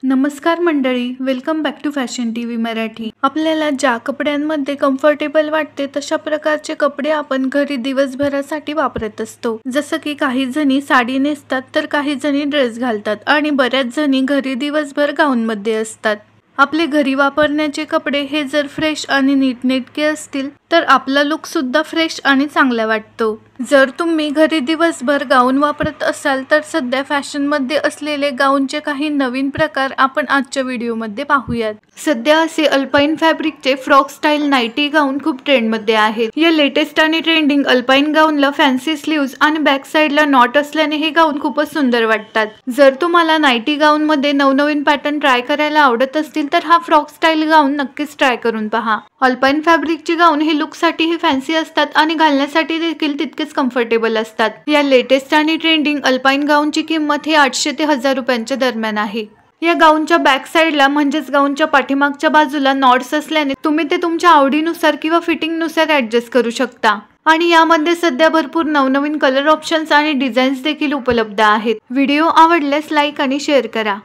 नमस्कार मंडळी, welcome back to fashion TV Marathi. आपल्याला ज्या कपड्यांमध्ये कम्फर्टेबल वाटते तशा प्रकारचे कपडे आपण घरी दिवसभरासाठी वापरत असतो। जसं की काही जणी साडी नेसतात तर काही जणी ड्रेस घालतात आणि बऱ्याच जणी घरी दिवसभर गाऊन मध्ये असतात। आपले घरी वापरण्याचे कपडे हे जर फ्रेश आणि नीटनेटके असतील तर आपला लुक सुद्धा फ्रेश आणि चांगला वाटतो। जर तुम्ही घरी दिवसभर गाऊन वापरत असाल तर सध्या फॅशन मध्ये असलेले गाऊनचे काही नवीन प्रकार आपण आजच्या व्हिडिओमध्ये पाहूयात। सध्या असे अल्पाइन फॅब्रिकचे फ्रॉक स्टाईल नाइटी गाऊन खूप ट्रेंड मध्ये आहेत। या लेटेस्ट आणि ट्रेंडिंग अल्पाइन गाऊनला फॅन्सी स्लीव्ज आणि बॅक साइडला नॉट असल्याने हे गाऊन खूपच सुंदर वाटतात। जर तुम्हाला नाइटी गाऊन मध्ये नवनवीन पॅटर्न ट्राय करायला आवडत असतील तर हा फ्रॉक स्टाईल गाऊन नक्कीच ट्राय करून पहा। अल्पाइन फॅब्रिकचे गाऊन हे लुक साठी हे फॅन्सी असतात आणि घालण्यासाठी देखील तितकेच कम्फर्टेबल असतात। या लेटेस्ट आणि ट्रेंडिंग अल्पाइन गाऊनची किंमत हे 800 ते 1000 रुपयांच्या दरम्यान आहे। या गाऊनच्या बॅक साइडला म्हणजेच गाऊनच्या पाठीमागच्या बाजूला नॉट्स असल्याने तुम्ही ते तुमच्या आवडीनुसार किंवा फिटिंग नुसार ऍडजस्ट करू शकता। आणि यामध्ये सध्या भरपूर नवनवीन कलर ऑप्शन्स आणि डिझाईन्स देखील उपलब्ध आहेत। व्हिडिओ आवडल्यास लाईक आणि शेअर करा।